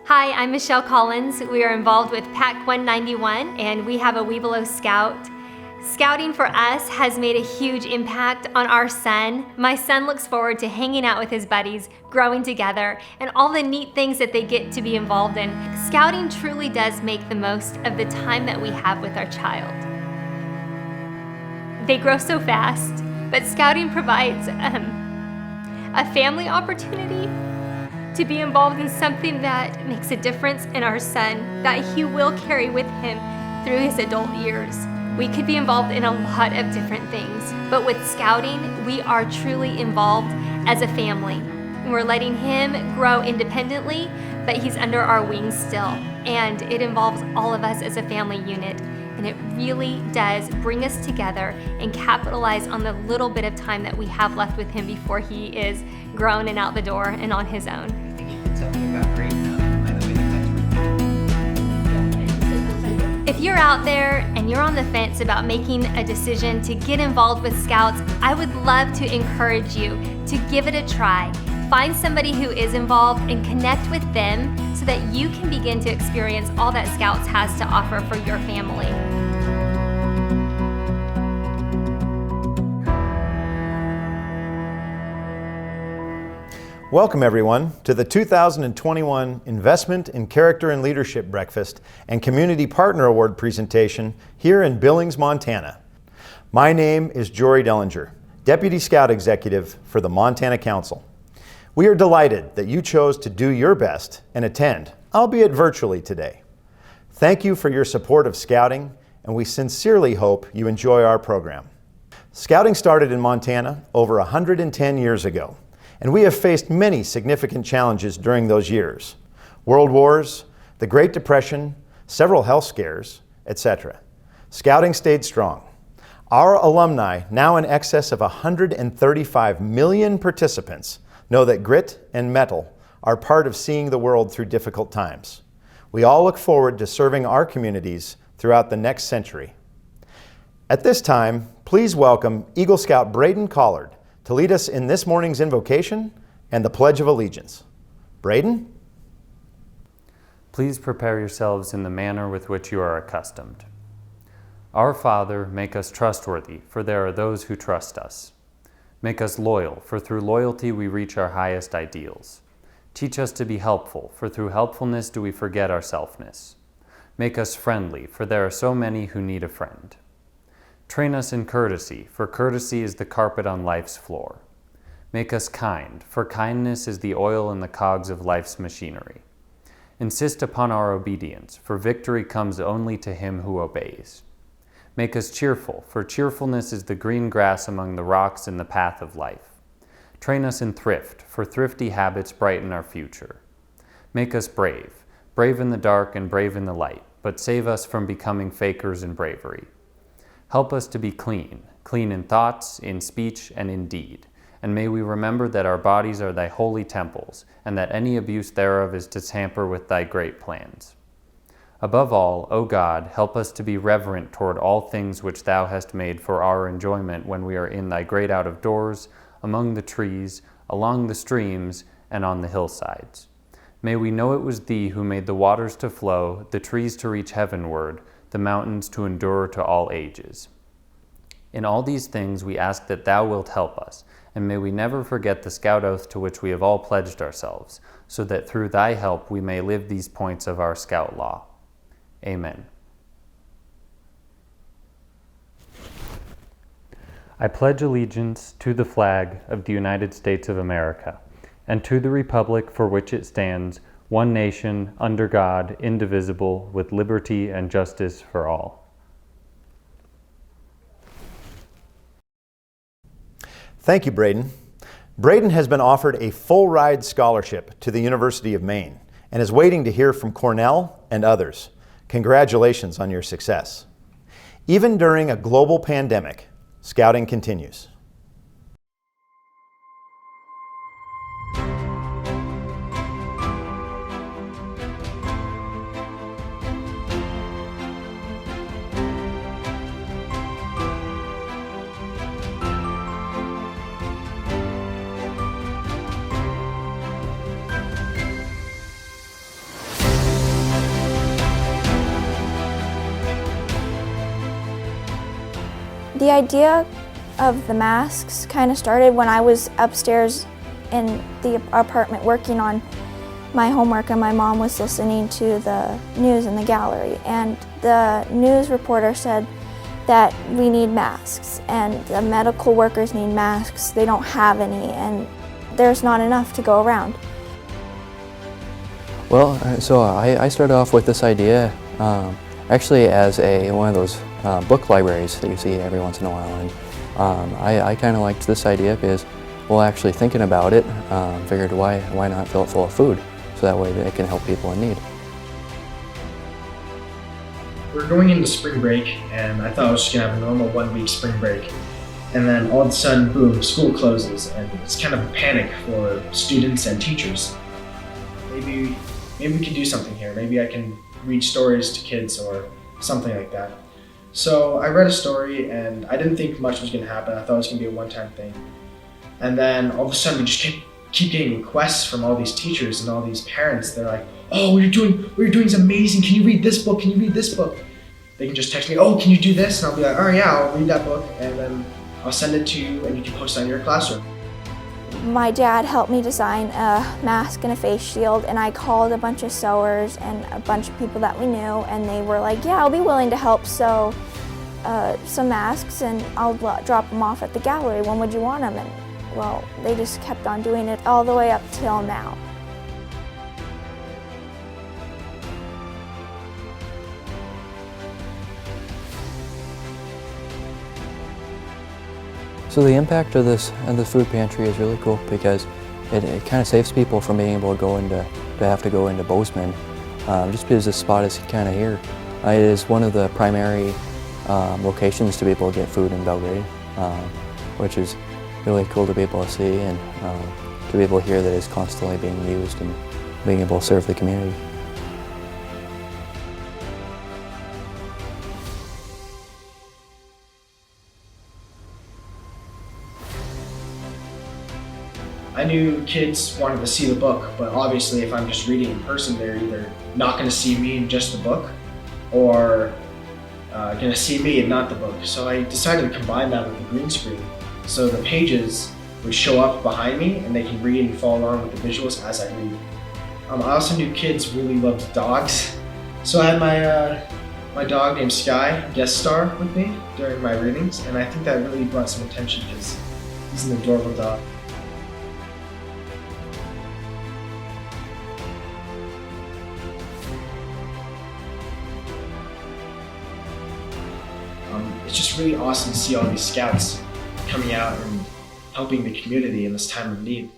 Hi, I'm Michelle Collins. We are involved with PAC 191 and we have a Webelow Scout. Scouting for us has made a huge impact on our son. My son looks forward to hanging out with his buddies, growing together, and all the neat things that they get to be involved in. Scouting truly does make the most of the time that we have with our child. They grow so fast, but Scouting provides a family opportunity to be involved in something that makes a difference in our son, that he will carry with him through his adult years. We could be involved in a lot of different things, but with Scouting, we are truly involved as a family. We're letting him grow independently, but he's under our wings still, and it involves all of us as a family unit. And it really does bring us together and capitalize on the little bit of time that we have left with him before he is grown and out the door and on his own. If you're out there and you're on the fence about making a decision to get involved with Scouts, I would love to encourage you to give it a try. Find somebody who is involved and connect with them so that you can begin to experience all that Scouts has to offer for your family. Welcome everyone to the 2021 Investment in Character and Leadership Breakfast and Community Partner Award presentation here in Billings, Montana. My name is Jory Dellinger, Deputy Scout Executive for the Montana Council. We are delighted that you chose to do your best and attend, albeit virtually today. Thank you for your support of Scouting, and we sincerely hope you enjoy our program. Scouting started in Montana over 110 years ago, and we have faced many significant challenges during those years. World wars, the Great Depression, several health scares, etc. Scouting stayed strong. Our alumni, now in excess of 135 million participants, know that grit and mettle are part of seeing the world through difficult times. We all look forward to serving our communities throughout the next century. At this time, please welcome Eagle Scout Braden Collard to lead us in this morning's invocation and the Pledge of Allegiance. Braden? Please prepare yourselves in the manner with which you are accustomed. Our Father, make us trustworthy, for there are those who trust us. Make us loyal, for through loyalty we reach our highest ideals. Teach us to be helpful, for through helpfulness do we forget our selfness. Make us friendly, for there are so many who need a friend. Train us in courtesy, for courtesy is the carpet on life's floor. Make us kind, for kindness is the oil in the cogs of life's machinery. Insist upon our obedience, for victory comes only to him who obeys. Make us cheerful, for cheerfulness is the green grass among the rocks in the path of life. Train us in thrift, for thrifty habits brighten our future. Make us brave, brave in the dark and brave in the light, but save us from becoming fakers in bravery. Help us to be clean, clean in thoughts, in speech, and in deed. And may we remember that our bodies are thy holy temples, and that any abuse thereof is to tamper with thy great plans. Above all, O God, help us to be reverent toward all things which thou hast made for our enjoyment when we are in thy great out of doors, among the trees, along the streams, and on the hillsides. May we know it was thee who made the waters to flow, the trees to reach heavenward, the mountains to endure to all ages. In all these things we ask that thou wilt help us, and may we never forget the Scout oath to which we have all pledged ourselves, so that through thy help we may live these points of our Scout law. Amen. I pledge allegiance to the flag of the United States of America, and to the republic for which it stands, one nation, under God, indivisible, with liberty and justice for all. Thank you, Braden. Braden has been offered a full-ride scholarship to the University of Maine and is waiting to hear from Cornell and others. Congratulations on your success. Even during a global pandemic, Scouting continues. The idea of the masks kind of started when I was upstairs in the apartment working on my homework, and my mom was listening to the news in the gallery, and the news reporter said that we need masks and the medical workers need masks. They don't have any, and there's not enough to go around. Well, so I started off with this idea actually as one of those book libraries that you see every once in a while, and I kind of liked this idea because, well, actually thinking about it, figured why not fill it full of food, so that way it can help people in need. We're going into spring break, and I thought I was just gonna have a normal 1-week spring break. And then all of a sudden, boom, school closes, and it's kind of a panic for students and teachers. Maybe we can do something here. Maybe I can read stories to kids or something like that. So I read a story, and I didn't think much was gonna happen. I thought it was gonna be a one-time thing. And then all of a sudden, we just keep getting requests from all these teachers and all these parents. They're like, "Oh, what you're doing is amazing. Can you read this book? Can you read this book?" They can just text me, "Oh, can you do this?" And I'll be like, "Oh yeah, I'll read that book," and then I'll send it to you, and you can post it in your classroom. My dad helped me design a mask and a face shield, and I called a bunch of sewers and a bunch of people that we knew, and they were like, "Yeah, I'll be willing to help sew some masks, and I'll drop them off at the gallery. When would you want them?" And well, they just kept on doing it all the way up till now. So the impact of this and the food pantry is really cool because it kind of saves people from being able to have to go into Bozeman, just because this spot is kind of here. It is one of the primary locations to be able to get food in Belgrade, which is really cool to be able to see and to be able to hear that it's constantly being used and being able to serve the community. I knew kids wanted to see the book, but obviously if I'm just reading in person, they're either not going to see me and just the book, or going to see me and not the book. So I decided to combine that with the green screen, so the pages would show up behind me and they can read and follow along with the visuals as I read. I also knew kids really loved dogs, so I had my dog named Sky guest star with me during my readings, and I think that really brought some attention because he's an adorable dog. It's just really awesome to see all these scouts coming out and helping the community in this time of need.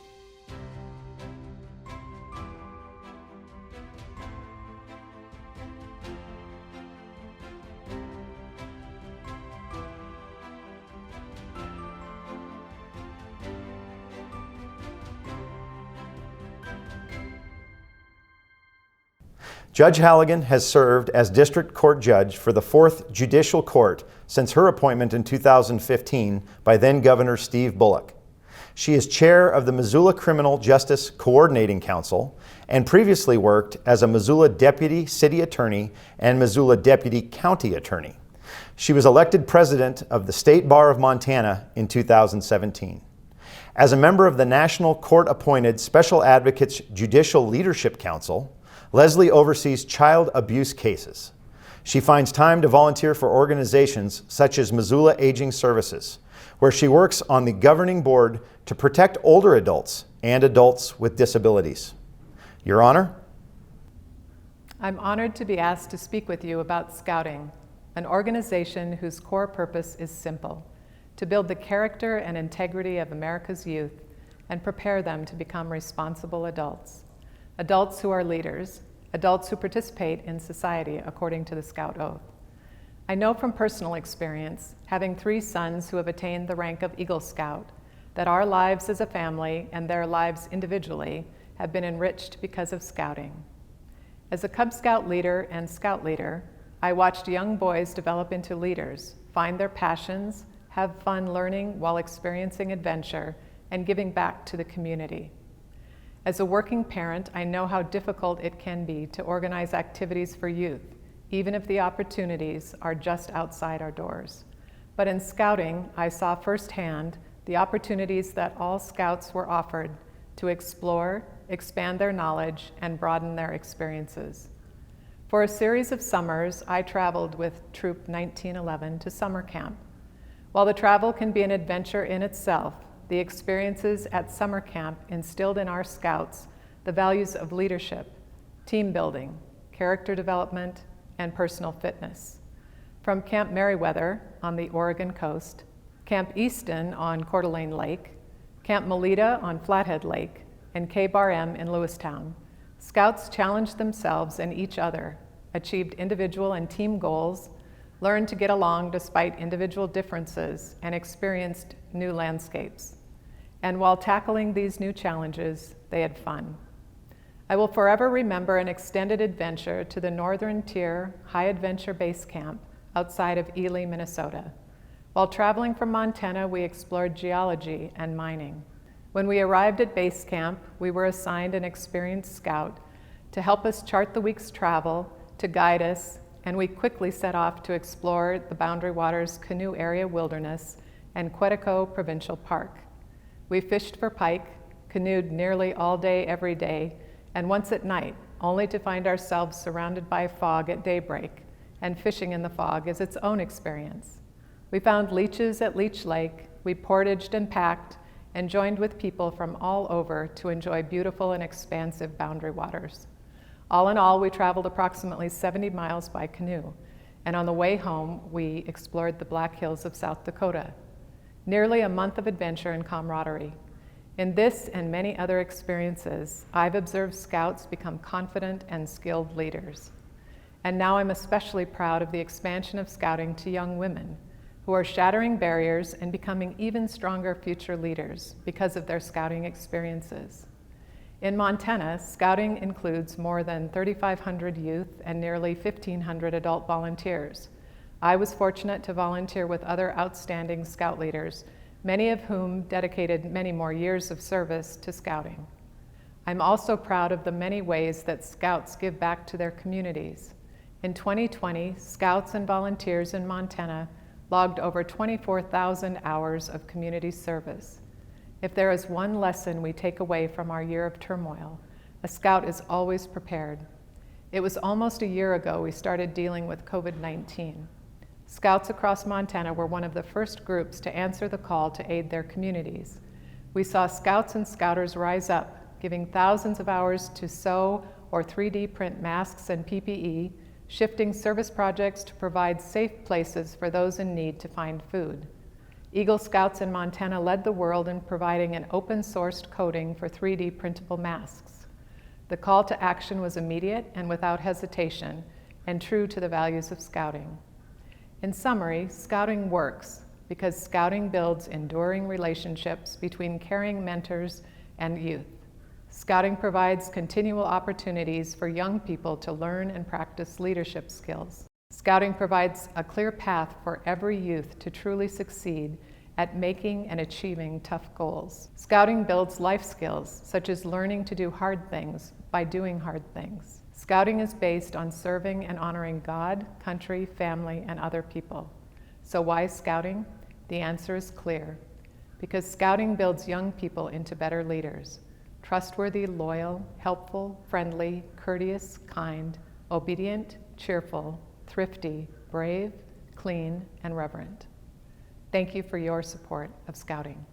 Judge Halligan has served as District Court Judge for the 4th Judicial Court since her appointment in 2015 by then-Governor Steve Bullock. She is chair of the Missoula Criminal Justice Coordinating Council and previously worked as a Missoula Deputy City Attorney and Missoula Deputy County Attorney. She was elected president of the State Bar of Montana in 2017. As a member of the National Court-appointed Special Advocates Judicial Leadership Council, Leslie oversees child abuse cases. She finds time to volunteer for organizations such as Missoula Aging Services, where she works on the governing board to protect older adults and adults with disabilities. Your Honor? I'm honored to be asked to speak with you about Scouting, an organization whose core purpose is simple: to build the character and integrity of America's youth and prepare them to become responsible adults. Adults who are leaders, adults who participate in society according to the Scout Oath. I know from personal experience, having 3 sons who have attained the rank of Eagle Scout, that our lives as a family and their lives individually have been enriched because of Scouting. As a Cub Scout leader and Scout leader, I watched young boys develop into leaders, find their passions, have fun learning while experiencing adventure, and giving back to the community. As a working parent, I know how difficult it can be to organize activities for youth, even if the opportunities are just outside our doors. But in scouting, I saw firsthand the opportunities that all scouts were offered to explore, expand their knowledge, and broaden their experiences. For a series of summers, I traveled with Troop 1911 to summer camp. While the travel can be an adventure in itself, the experiences at summer camp instilled in our scouts the values of leadership, team building, character development, and personal fitness. From Camp Meriwether on the Oregon coast, Camp Easton on Coeur d'Alene Lake, Camp Melita on Flathead Lake, and K-Bar M in Lewistown, scouts challenged themselves and each other, achieved individual and team goals, learned to get along despite individual differences, and experienced new landscapes. And while tackling these new challenges, they had fun. I will forever remember an extended adventure to the Northern Tier High Adventure Base Camp outside of Ely, Minnesota. While traveling from Montana, we explored geology and mining. When we arrived at base camp, we were assigned an experienced scout to help us chart the week's travel, to guide us, and we quickly set off to explore the Boundary Waters Canoe Area Wilderness and Quetico Provincial Park. We fished for pike, canoed nearly all day every day, and once at night, only to find ourselves surrounded by fog at daybreak, and fishing in the fog is its own experience. We found leeches at Leech Lake, we portaged and packed, and joined with people from all over to enjoy beautiful and expansive boundary waters. All in all, we traveled approximately 70 miles by canoe, and on the way home, we explored the Black Hills of South Dakota. Nearly a month of adventure and camaraderie. In this and many other experiences, I've observed scouts become confident and skilled leaders. And now I'm especially proud of the expansion of scouting to young women, who are shattering barriers and becoming even stronger future leaders because of their scouting experiences. In Montana, scouting includes more than 3,500 youth and nearly 1,500 adult volunteers. I was fortunate to volunteer with other outstanding scout leaders, many of whom dedicated many more years of service to scouting. I'm also proud of the many ways that scouts give back to their communities. In 2020, scouts and volunteers in Montana logged over 24,000 hours of community service. If there is one lesson we take away from our year of turmoil, a scout is always prepared. It was almost a year ago we started dealing with COVID-19. Scouts across Montana were one of the first groups to answer the call to aid their communities. We saw scouts and scouters rise up, giving thousands of hours to sew or 3D print masks and PPE, shifting service projects to provide safe places for those in need to find food. Eagle Scouts in Montana led the world in providing an open-sourced coding for 3D printable masks. The call to action was immediate and without hesitation, and true to the values of scouting. In summary, scouting works because scouting builds enduring relationships between caring mentors and youth. Scouting provides continual opportunities for young people to learn and practice leadership skills. Scouting provides a clear path for every youth to truly succeed at making and achieving tough goals. Scouting builds life skills, such as learning to do hard things by doing hard things. Scouting is based on serving and honoring God, country, family, and other people. So why scouting? The answer is clear. Because scouting builds young people into better leaders. Trustworthy, loyal, helpful, friendly, courteous, kind, obedient, cheerful, thrifty, brave, clean, and reverent. Thank you for your support of scouting.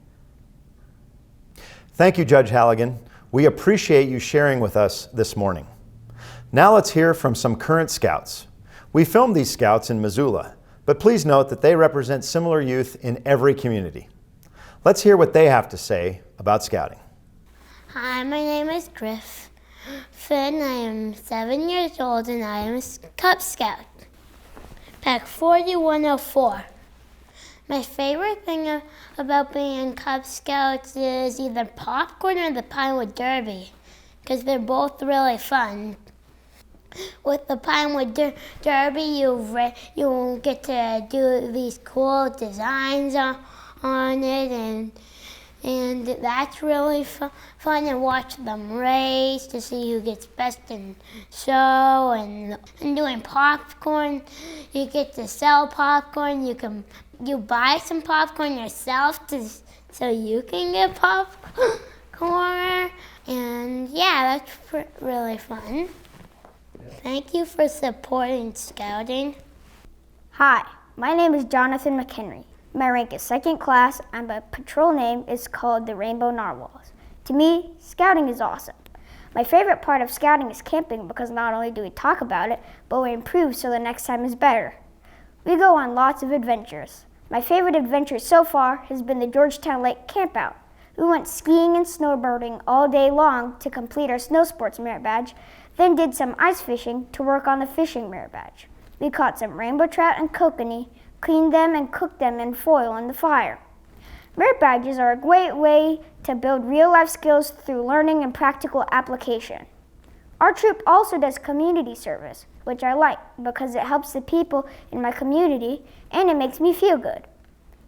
Thank you, Judge Halligan. We appreciate you sharing with us this morning. Now let's hear from some current scouts. We filmed these scouts in Missoula, but please note that they represent similar youth in every community. Let's hear what they have to say about scouting. Hi, my name is Griff Finn. I am 7 years old and I am a Cub Scout. Pack 4104. My favorite thing about being Cub Scouts is either popcorn or the Pinewood Derby, because they're both really fun. With the Pinewood Derby, you get to do these cool designs on it, and that's really fun to watch them race, to see who gets best in show, and doing popcorn. You get to sell popcorn, you can you buy some popcorn yourself so you can get popcorn. And yeah, that's really fun. Thank you for supporting Scouting. Hi, my name is Jonathan McHenry. My rank is second class and my patrol name is called the Rainbow Narwhals. To me, Scouting is awesome. My favorite part of Scouting is camping because not only do we talk about it, but we improve so the next time is better. We go on lots of adventures. My favorite adventure so far has been the Georgetown Lake campout. We went skiing and snowboarding all day long to complete our snow sports merit badge, then did some ice fishing to work on the fishing merit badge. We caught some rainbow trout and kokanee, cleaned them and cooked them in foil in the fire. Merit badges are a great way to build real-life skills through learning and practical application. Our troop also does community service, which I like because it helps the people in my community and it makes me feel good.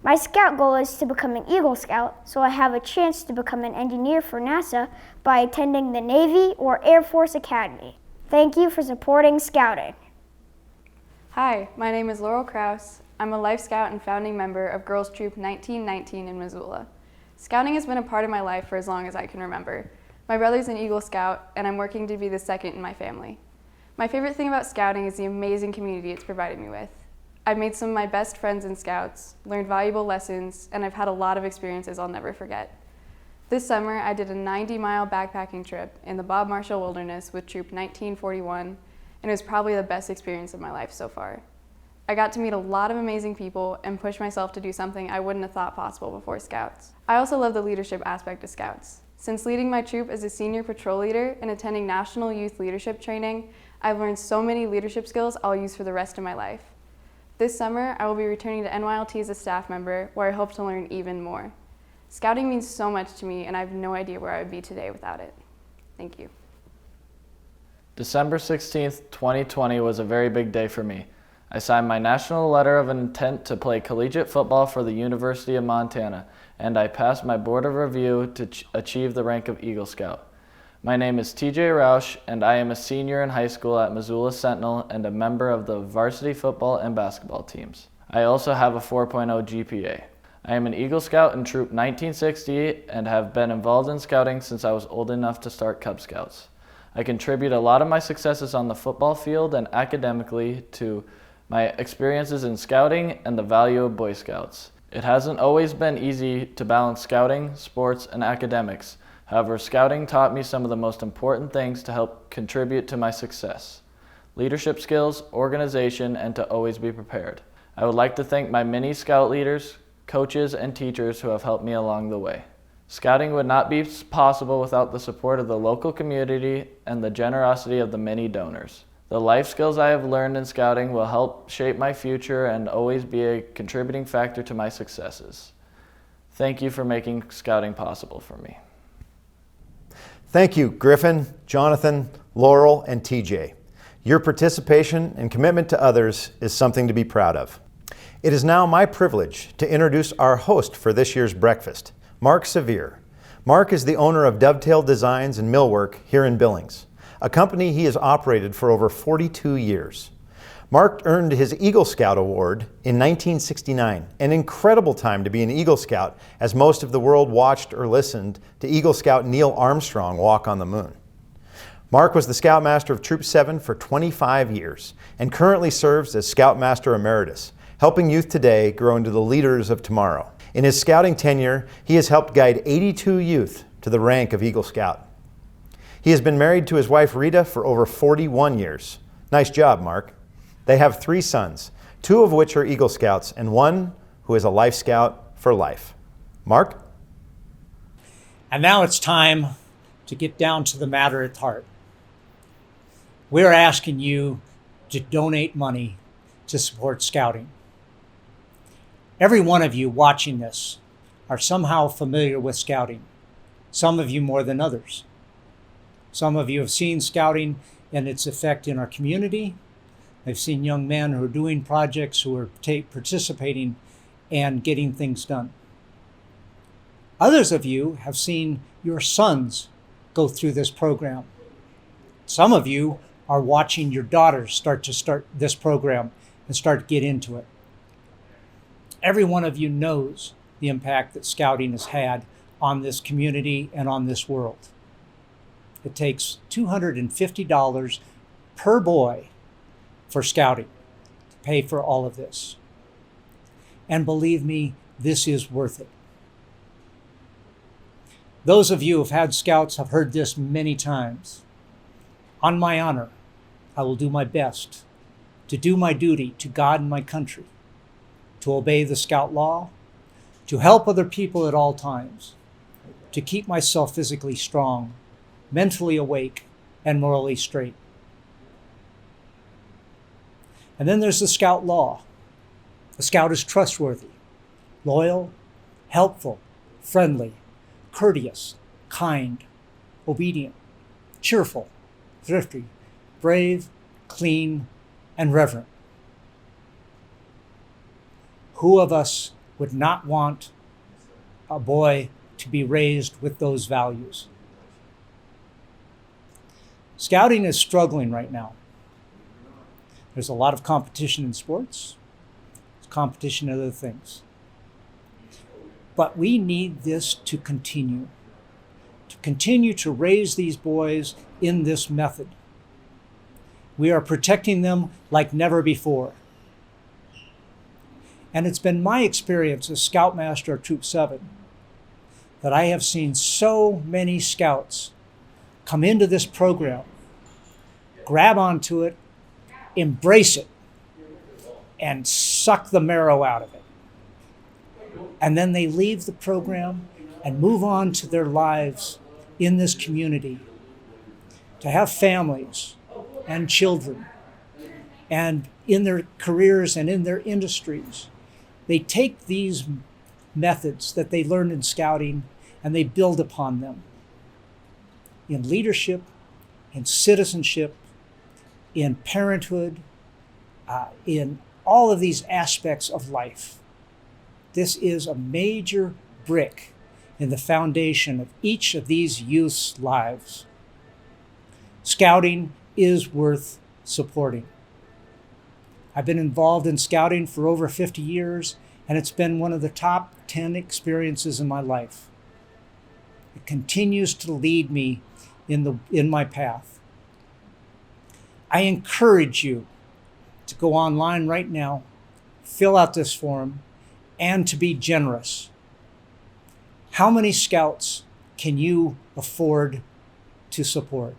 My scout goal is to become an Eagle Scout, so I have a chance to become an engineer for NASA by attending the Navy or Air Force Academy. Thank you for supporting Scouting. Hi, my name is Laurel Krause. I'm a Life Scout and founding member of Girls Troop 1919 in Missoula. Scouting has been a part of my life for as long as I can remember. My brother's an Eagle Scout, and I'm working to be the second in my family. My favorite thing about Scouting is the amazing community it's provided me with. I've made some of my best friends in Scouts, learned valuable lessons, and I've had a lot of experiences I'll never forget. This summer, I did a 90-mile backpacking trip in the Bob Marshall Wilderness with Troop 1941, and it was probably the best experience of my life so far. I got to meet a lot of amazing people and push myself to do something I wouldn't have thought possible before Scouts. I also love the leadership aspect of Scouts. Since leading my troop as a senior patrol leader and attending National Youth Leadership Training, I've learned so many leadership skills I'll use for the rest of my life. This summer, I will be returning to NYLT as a staff member, where I hope to learn even more. Scouting means so much to me, and I have no idea where I would be today without it. Thank you. December 16th, 2020 was a very big day for me. I signed my national letter of intent to play collegiate football for the University of Montana, and I passed my board of review to achieve the rank of Eagle Scout. My name is TJ Roush, and I am a senior in high school at Missoula Sentinel and a member of the varsity football and basketball teams. I also have a 4.0 GPA. I am an Eagle Scout in Troop 1960 and have been involved in scouting since I was old enough to start Cub Scouts. I contribute a lot of my successes on the football field and academically to my experiences in scouting and the value of Boy Scouts. It hasn't always been easy to balance scouting, sports, and academics. However, scouting taught me some of the most important things to help contribute to my success: leadership skills, organization, and to always be prepared. I would like to thank my many scout leaders, coaches, and teachers who have helped me along the way. Scouting would not be possible without the support of the local community and the generosity of the many donors. The life skills I have learned in scouting will help shape my future and always be a contributing factor to my successes. Thank you for making scouting possible for me. Thank you, Griffin, Jonathan, Laurel, and TJ. Your participation and commitment to others is something to be proud of. It is now my privilege to introduce our host for this year's breakfast, Mark Sevier. Mark is the owner of Dovetail Designs and Millwork here in Billings, a company he has operated for over 42 years. Mark earned his Eagle Scout Award in 1969, an incredible time to be an Eagle Scout, as most of the world watched or listened to Eagle Scout Neil Armstrong walk on the moon. Mark was the Scoutmaster of Troop 7 for 25 years and currently serves as Scoutmaster Emeritus, helping youth today grow into the leaders of tomorrow. In his scouting tenure, he has helped guide 82 youth to the rank of Eagle Scout. He has been married to his wife Rita for over 41 years. Nice job, Mark. They have 3 sons, 2 of which are Eagle Scouts and 1 who is a Life Scout for life. Mark? And now it's time to get down to the matter at heart. We're asking you to donate money to support scouting. Every one of you watching this are somehow familiar with scouting, some of you more than others. Some of you have seen scouting and its effect in our community. I've seen young men who are doing projects, who are participating and getting things done. Others of you have seen your sons go through this program. Some of you are watching your daughters start this program and start to get into it. Every one of you knows the impact that scouting has had on this community and on this world. It takes $250 per boy for scouting to pay for all of this. And believe me, this is worth it. Those of you who have had scouts have heard this many times. On my honor, I will do my best to do my duty to God and my country, to obey the scout law, to help other people at all times, to keep myself physically strong, mentally awake, and morally straight. And then there's the scout law. A scout is trustworthy, loyal, helpful, friendly, courteous, kind, obedient, cheerful, thrifty, brave, clean, and reverent. Who of us would not want a boy to be raised with those values? Scouting is struggling right now. There's a lot of competition in sports. There's competition in other things. But we need this to continue to raise these boys in this method. We are protecting them like never before. And it's been my experience as Scoutmaster of Troop 7 that I have seen so many scouts come into this program, grab onto it, embrace it, and suck the marrow out of it. And then they leave the program and move on to their lives in this community, to have families and children, and in their careers and in their industries. They take these methods that they learned in scouting and they build upon them in leadership, in citizenship, in parenthood, in all of these aspects of life. This is a major brick in the foundation of each of these youth's lives. Scouting is worth supporting. I've been involved in scouting for over 50 years, and it's been one of the top 10 experiences in my life. It continues to lead me in my path. I encourage you to go online right now, fill out this form, and to be generous. How many scouts can you afford to support?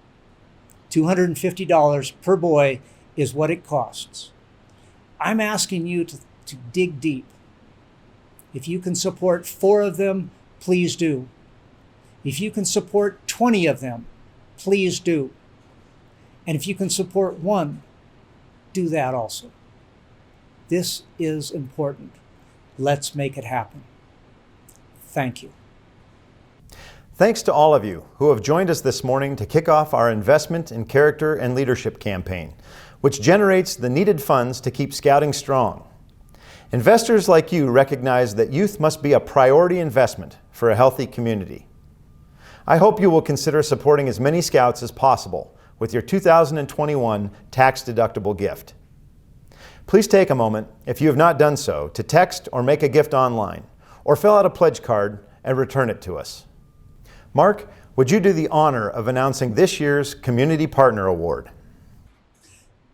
$250 per boy is what it costs. I'm asking you to dig deep. If you can support 4 of them, please do. If you can support 20 of them, please do. And if you can support 1, do that also. This is important. Let's make it happen. Thank you. Thanks to all of you who have joined us this morning to kick off our Investment in Character and Leadership campaign, which generates the needed funds to keep scouting strong. Investors like you recognize that youth must be a priority investment for a healthy community. I hope you will consider supporting as many scouts as possible with your 2021 tax-deductible gift. Please take a moment, if you have not done so, to text or make a gift online, or fill out a pledge card and return it to us. Mark, would you do the honor of announcing this year's Community Partner Award?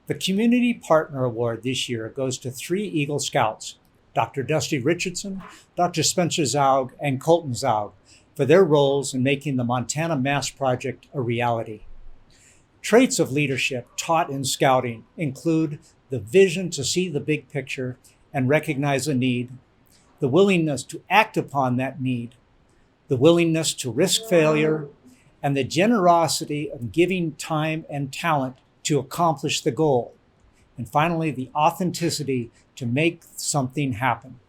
The Community Partner Award this year goes to 3 Eagle Scouts, Dr. Dusty Richardson, Dr. Spencer Zaug, and Colton Zaug, for their roles in making the Montana Mass Project a reality. Traits of leadership taught in scouting include the vision to see the big picture and recognize a need, the willingness to act upon that need, the willingness to risk failure, and the generosity of giving time and talent to accomplish the goal. And finally, the authenticity to make something happen.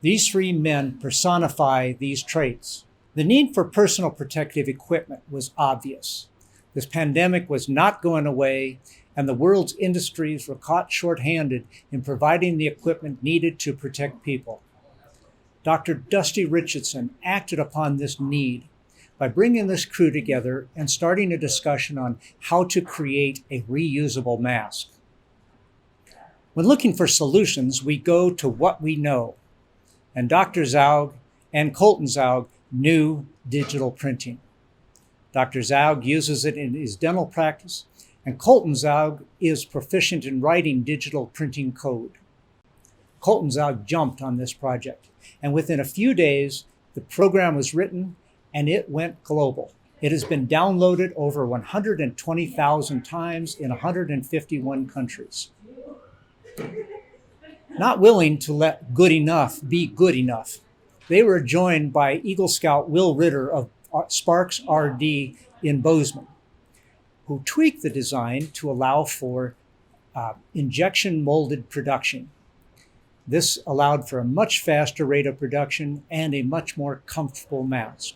These 3 men personify these traits. The need for personal protective equipment was obvious. This pandemic was not going away, and the world's industries were caught short-handed in providing the equipment needed to protect people. Dr. Dusty Richardson acted upon this need by bringing this crew together and starting a discussion on how to create a reusable mask. When looking for solutions, we go to what we know. And Dr. Zaug and Colton Zaug knew digital printing. Dr. Zaug uses it in his dental practice, and Colton Zaug is proficient in writing digital printing code. Colton Zaug jumped on this project, and within a few days, the program was written and it went global. It has been downloaded over 120,000 times in 151 countries. Not willing to let good enough be good enough, they were joined by Eagle Scout Will Ritter of Sparks RD in Bozeman, who tweaked the design to allow for injection molded production. This allowed for a much faster rate of production and a much more comfortable mask.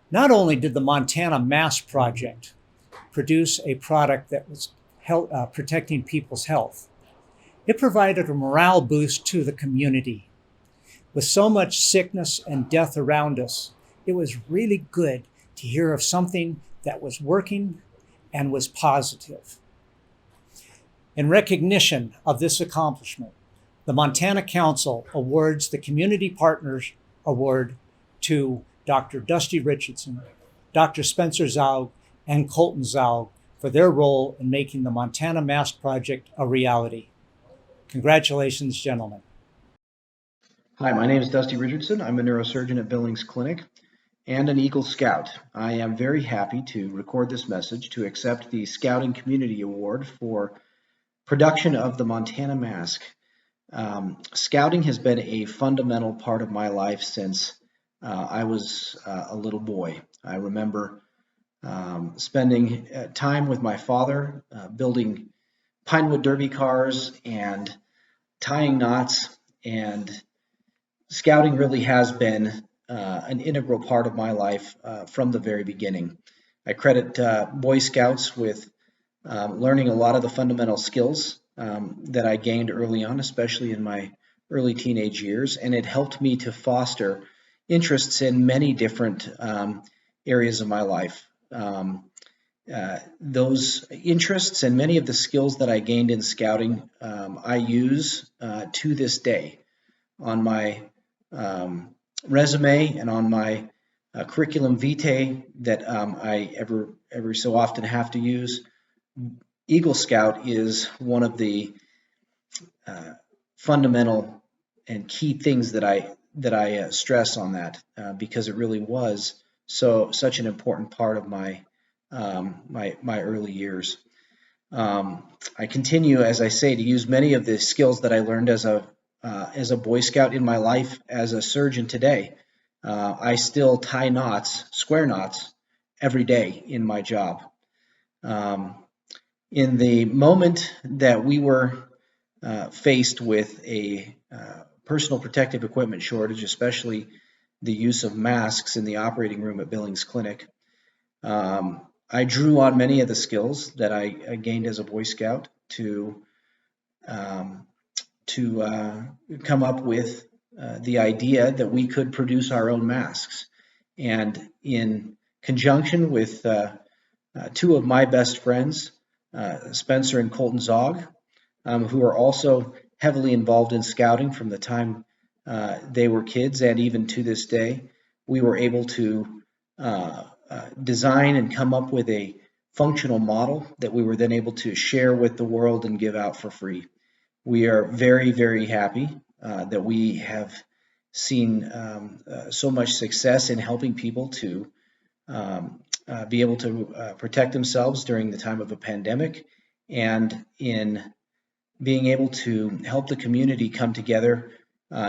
Not only did the Montana Mask Project produce a product that was protecting people's health, it provided a morale boost to the community. With so much sickness and death around us, it was really good to hear of something that was working and was positive. In recognition of this accomplishment, the Montana Council awards the Community Partners Award to Dr. Dusty Richardson, Dr. Spencer Zaug, and Colton Zaug for their role in making the Montana Mask Project a reality. Congratulations, gentlemen. Hi, my name is Dusty Richardson. I'm a neurosurgeon at Billings Clinic and an Eagle Scout. I am very happy to record this message to accept the Scouting Community Award for production of the Montana Mask. Scouting has been a fundamental part of my life since I was a little boy. I remember spending time with my father, building Pinewood Derby cars and tying knots, and Scouting really has been an integral part of my life from the very beginning. I credit Boy Scouts with learning a lot of the fundamental skills that I gained early on, especially in my early teenage years, and it helped me to foster interests in many different areas of my life. Those interests and many of the skills that I gained in Scouting, I use to this day on my resume and on my curriculum vitae that I every so often have to use. Eagle Scout is one of the fundamental and key things that I stress on that because it really was such an important part of my my early years. I continue, as I say, to use many of the skills that I learned as a Boy Scout in my life as a surgeon today. I still tie knots, square knots, every day in my job. In the moment that we were faced with a personal protective equipment shortage, especially the use of masks in the operating room at Billings Clinic, I drew on many of the skills that I gained as a Boy Scout to come up with the idea that we could produce our own masks. And in conjunction with two of my best friends, Spencer and Colton Zaug, who are also heavily involved in Scouting from the time they were kids and even to this day, we were able to design and come up with a functional model that we were then able to share with the world and give out for free. We are very, very happy that we have seen so much success in helping people to be able to protect themselves during the time of a pandemic, and in being able to help the community come together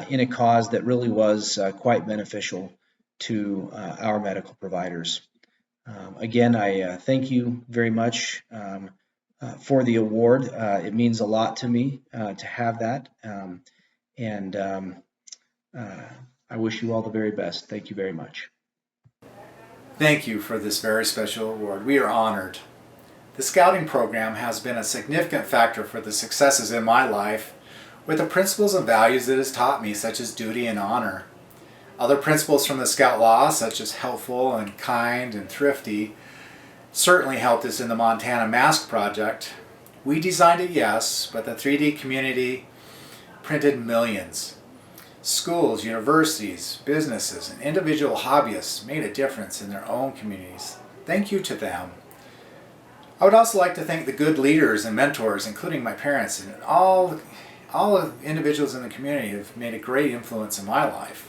in a cause that really was quite beneficial to our medical providers. Again, I thank you very much for the award. It means a lot to me to have that, and I wish you all the very best. Thank you very much. Thank you for this very special award. We are honored. The Scouting program has been a significant factor for the successes in my life, with the principles and values it has taught me, such as duty and honor. Other principles from the Scout Law, such as helpful and kind and thrifty, certainly helped us in the Montana Mask Project, We designed it, yes, but the 3D community printed millions. Schools, universities, businesses, and individual hobbyists made a difference in their own communities. Thank you to them. I would also like to thank the good leaders and mentors, including my parents, and all the individuals in the community have made a great influence in my life.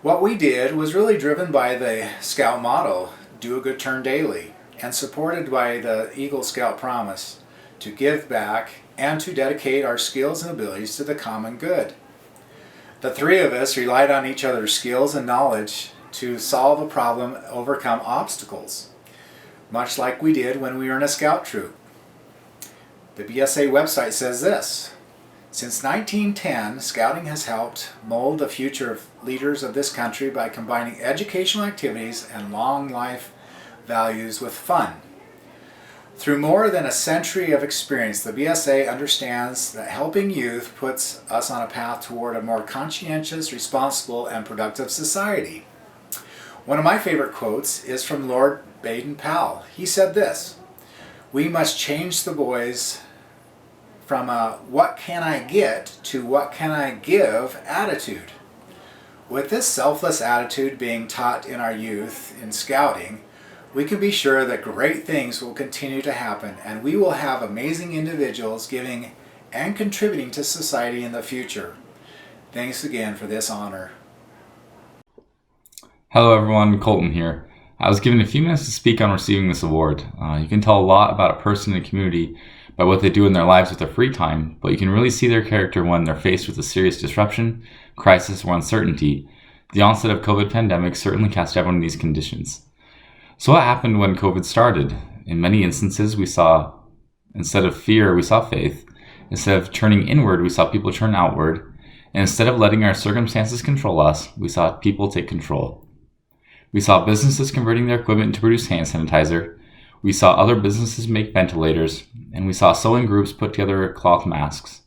What we did was really driven by the Scout motto, do a good turn daily, and supported by the Eagle Scout promise to give back and to dedicate our skills and abilities to the common good. The three of us relied on each other's skills and knowledge to solve a problem, overcome obstacles, much like we did when we were in a scout troop. The BSA website says this: since 1910, Scouting has helped mold the future of leaders of this country by combining educational activities and long life values with fun. Through more than a century of experience, the BSA understands that helping youth puts us on a path toward a more conscientious, responsible, and productive society. One of my favorite quotes is from Lord Baden-Powell. He said this: "We must change the boys from a what can I get to what can I give attitude." With this selfless attitude being taught in our youth in Scouting, we can be sure that great things will continue to happen, and we will have amazing individuals giving and contributing to society in the future. Thanks again for this honor. Hello everyone, Colton here. I was given a few minutes to speak on receiving this award. You can tell a lot about a person in a community by what they do in their lives with their free time, but you can really see their character when they're faced with a serious disruption, crisis, or uncertainty. The onset of COVID pandemic certainly cast everyone in these conditions. So what happened when COVID started? In many instances, we saw, instead of fear, we saw faith. Instead of turning inward, we saw people turn outward. And instead of letting our circumstances control us, we saw people take control. We saw businesses converting their equipment to produce hand sanitizer. We saw other businesses make ventilators. And we saw sewing groups put together cloth masks.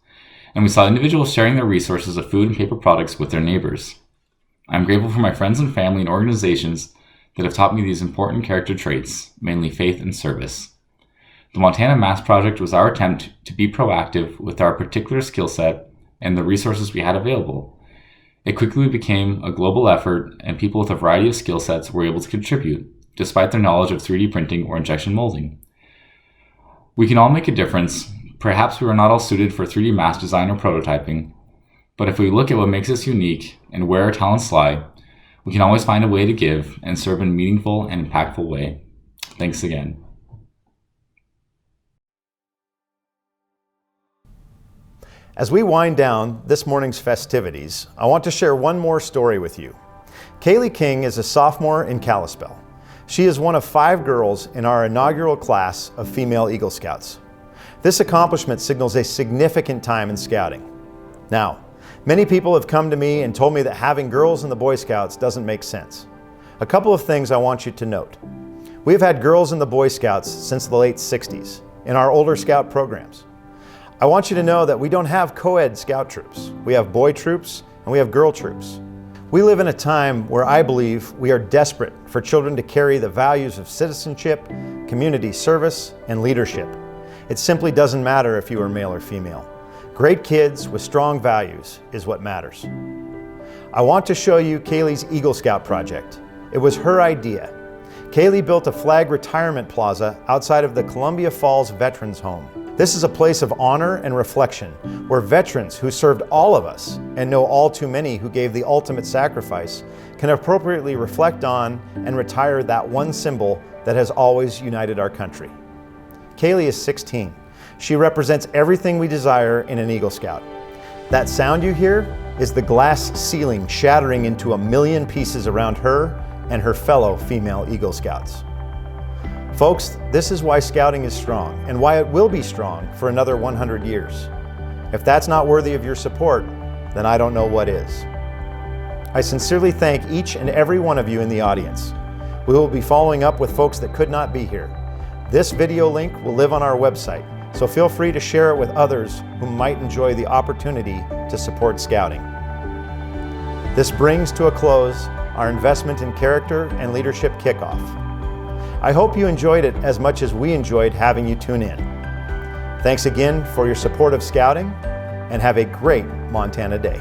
And we saw individuals sharing their resources of food and paper products with their neighbors. I'm grateful for my friends and family and organizations that have taught me these important character traits, mainly faith and service. The Montana Mask Project was our attempt to be proactive with our particular skill set and the resources we had available. It quickly became a global effort, and people with a variety of skill sets were able to contribute, despite their knowledge of 3D printing or injection molding. We can all make a difference. Perhaps we were not all suited for 3D mask design or prototyping, but if we look at what makes us unique and where our talents lie, we can always find a way to give and serve in a meaningful and impactful way. Thanks again. As we wind down this morning's festivities, I want to share one more story with you. Kaylee King is a sophomore in Kalispell. She is one of 5 girls in our inaugural class of female Eagle Scouts. This accomplishment signals a significant time in Scouting. Now, many people have come to me and told me that having girls in the Boy Scouts doesn't make sense. A couple of things I want you to note. We've had girls in the Boy Scouts since the late 60s in our older Scout programs. I want you to know that we don't have co-ed Scout troops. We have boy troops and we have girl troops. We live in a time where I believe we are desperate for children to carry the values of citizenship, community service, and leadership. It simply doesn't matter if you are male or female. Great kids with strong values is what matters. I want to show you Kaylee's Eagle Scout project. It was her idea. Kaylee built a flag retirement plaza outside of the Columbia Falls Veterans Home. This is a place of honor and reflection where veterans who served all of us and know all too many who gave the ultimate sacrifice can appropriately reflect on and retire that one symbol that has always united our country. Kaylee is 16. She represents everything we desire in an Eagle Scout. That sound you hear is the glass ceiling shattering into a million pieces around her and her fellow female Eagle Scouts. Folks, this is why Scouting is strong and why it will be strong for another 100 years. If that's not worthy of your support, then I don't know what is. I sincerely thank each and every one of you in the audience. We will be following up with folks that could not be here. This video link will live on our website, so feel free to share it with others who might enjoy the opportunity to support Scouting. This brings to a close our Investment in Character and Leadership kickoff. I hope you enjoyed it as much as we enjoyed having you tune in. Thanks again for your support of Scouting, and have a great Montana Day.